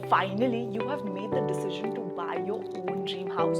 Finally, you have made the decision to buy your own dream house.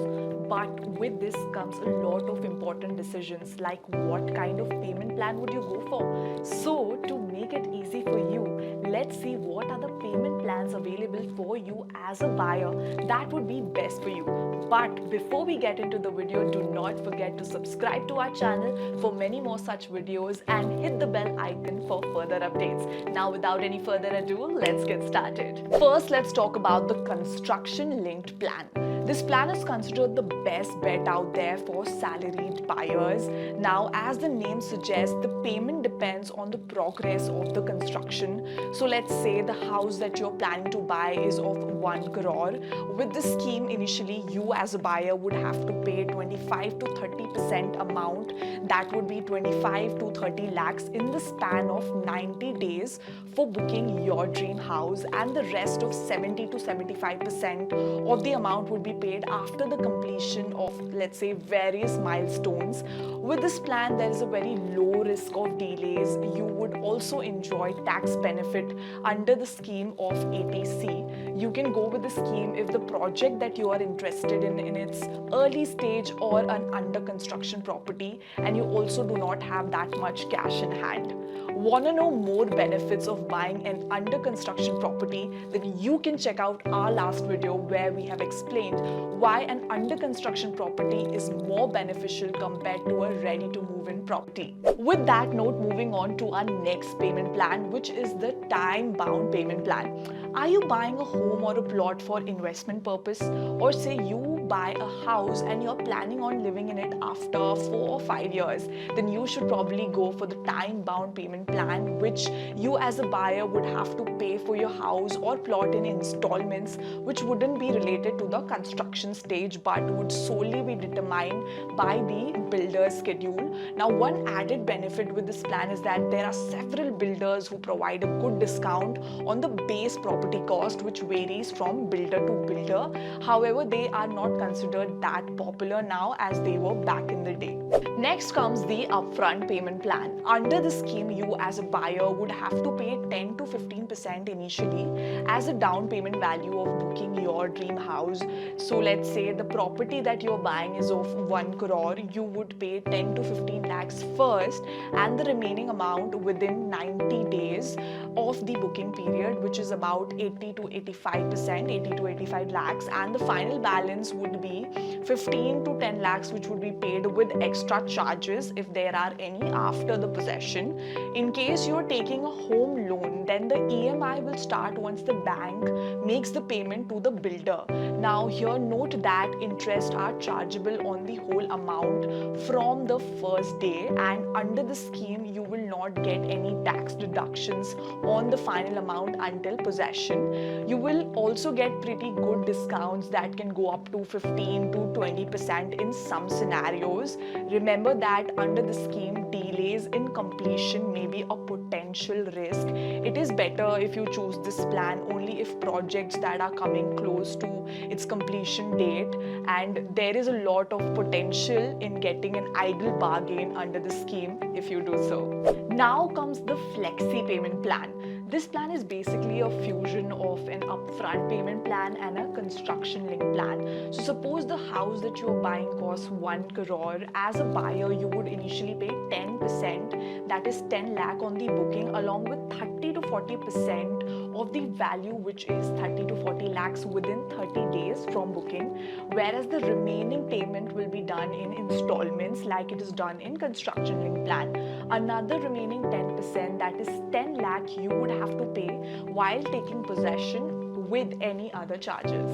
But with this comes a lot of important decisions like what kind of payment plan would you go for? So, to make it easy for you, let's see what are the payment plans available for you as a buyer that would be best for you. But before we get into the video, do not forget to subscribe to our channel for many more such videos and hit the bell icon for further updates. Now, without any further ado, let's get started. First, let's talk about the construction linked plan. This plan is considered the best bet out there for salaried buyers. Now, as the name suggests, the payment depends on the progress of the construction. So let's say the house that you're planning to buy is of 1 crore. With this scheme, initially you as a buyer would have to pay 25 to 30% amount. That would be 25 to 30 lakhs in the span of 90 days for booking your dream house, and the rest of 70 to 75% of the amount would be paid after the completion of, let's say, various milestones. With this plan, there is a very low risk of delays. You would also enjoy tax benefit under the scheme of ATC. You can go with the scheme if the project that you are interested in its early stage or an under construction property, and you also do not have that much cash in hand. Want to know more benefits of buying an under construction property? Then you can check out our last video where we have explained why an under construction property is more beneficial compared to a ready to move in property. With that note, moving on to our next payment plan, which is the time bound payment plan. Are you buying a home or a plot for investment purpose, or say you buy a house and you're planning on living in it after 4 or 5 years? Then you should probably go for the time bound payment plan, which you as a buyer would have to pay for your house or plot in installments, which wouldn't be related to the construction stage but would solely be determined by the builder's schedule. Now, one added benefit with this plan is that there are several builders who provide a good discount on the base property cost, which varies from builder to builder. However, they are not considered that popular now as they were back in the day. Next comes the upfront payment plan. Under the scheme, you as a buyer would have to pay 10 to 15% initially as a down payment value of booking your dream house. So let's say the property that you're buying is of 1 crore, you would pay 10 to 15 lakhs first, and the remaining amount within 90 days of the booking period, which is about 80 to 85%, 80 to 85 lakhs, and the final balance would be 15 to 10 lakhs, which would be paid with extra charges if there are any after the possession. In case you're taking a home loan, then the EMI will start once the bank makes the payment to the builder. Now, here note that interest are chargeable on the whole amount from the first day, and under the scheme you will not get any tax deductions on the final amount until possession. You will also get pretty good discounts that can go up to 15 to 20% in some scenarios. Remember that under the scheme, delays in completion may be a potential risk. It is better if you choose this plan only if projects that are coming close to its completion date, and there is a lot of potential in getting an ideal bargain under the scheme if you do so. Now comes the Flexi Payment Plan. This plan is basically a fusion of an upfront payment plan and a construction link plan. So suppose the house that you are buying costs 1 crore. As a buyer, you would initially pay 10%, that is 10 lakh on the booking, along with 30 to 40% of the value, which is 30 to 40 lakhs within 30 days from booking, whereas the remaining payment will be done in installments like it is done in construction link plan. Another remaining 10%, that is 10 lakh, you would have to pay while taking possession with any other charges.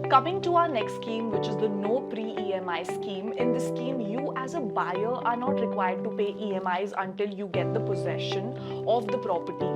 Coming to our next scheme, which is the no Pre EMI scheme. In this scheme, you as a buyer are not required to pay EMIs until you get the possession of the property.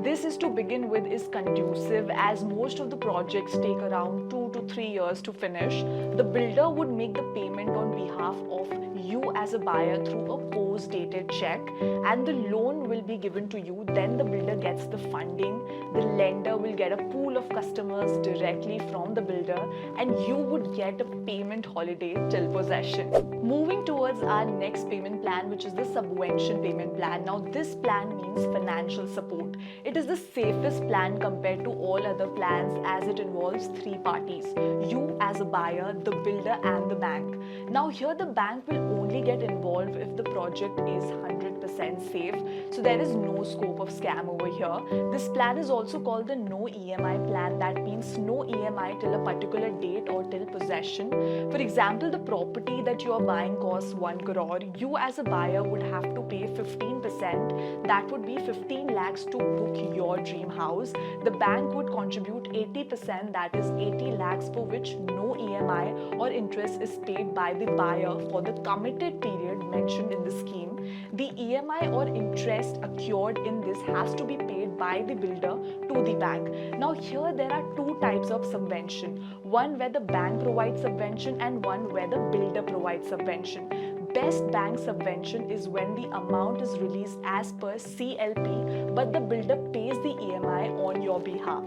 This is to begin with is conducive as most of the projects take around 2 to 3 years to finish. The builder would make the payment on behalf of you as a buyer through a post-dated check, and the loan will be given to you. Then the builder gets the funding. The lender will get a pool of customers customers directly from the builder, and you would get a payment holiday till possession. Moving towards our next payment plan, which is the Subvention payment plan. Now this plan means financial support. It is the safest plan compared to all other plans as it involves three parties: you as a buyer, the builder and the bank. Now here the bank will only get involved if the project is 100% safe, so there is no scope of scam over here. This plan is also called the no EMI plan. That means no EMI till a particular date or till possession. For example, the property that you are buying costs 1 crore. You as a buyer would have to pay 15%. That would be 15 lakhs to book your dream house. The bank would contribute 80%, that is 80 lakhs, for which no EMI or interest is paid by the buyer for the committed period mentioned in the scheme. The EMI or interest accrued in this has to be paid by the builder to the bank. Now here there are two types of subvention. One where the bank provides subvention and one where the builder provides subvention. Best bank subvention is when the amount is released as per CLP, but the builder pays the EMI on your behalf.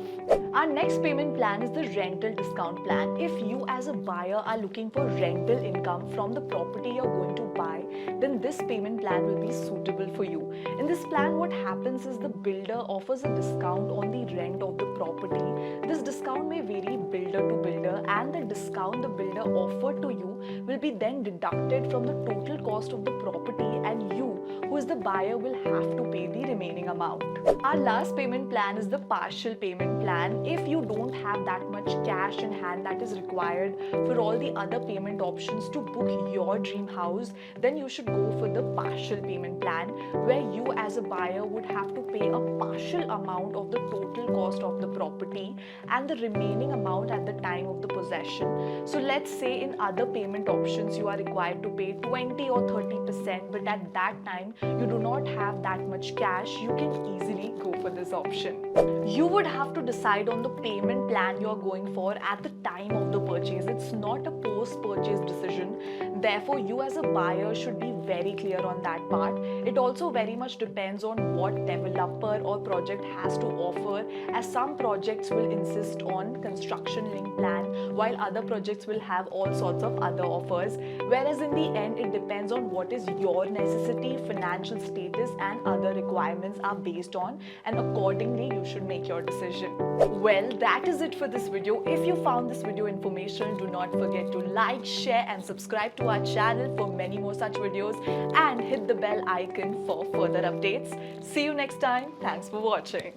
Our next payment plan is the rental discount plan. If you as a buyer are looking for rental income from the property you're going to buy, then this payment plan will be suitable for you. In this plan, what happens is the builder offers a discount on the rent of the property. This discount may vary builder to builder, and the discount the builder offered to you will be then deducted from the total cost of the property, and you, who is the buyer, will have to pay the remaining amount. Our last payment plan is the partial payment plan. If you don't have that much cash in hand that is required for all the other payment options to book your dream house, then you should go for the partial payment plan, where you as a buyer would have to pay a partial amount of the total cost of the property and the remaining amount at the time of the possession. So let's say in other payment options you are required to pay 20 or 30%, but at that time you do not have that much cash, you can easily go for this option. You would have to decide on the payment plan you are going for at the time of the purchase. It's not a post-purchase decision. Therefore, you as a buyer should be very clear on that part. It also very much depends on what developer or project has to offer, as some projects will insist on construction link plan, while other projects will have all sorts of other offers. Whereas in the end, it depends on what is your necessity, financial status and other requirements are based on, and accordingly you should make your decision. Well, that is it for this video. If you found this video informational, do not forget to like, share and subscribe to our channel for many more such videos, and hit the bell icon for further updates. See you next time. Thanks for watching.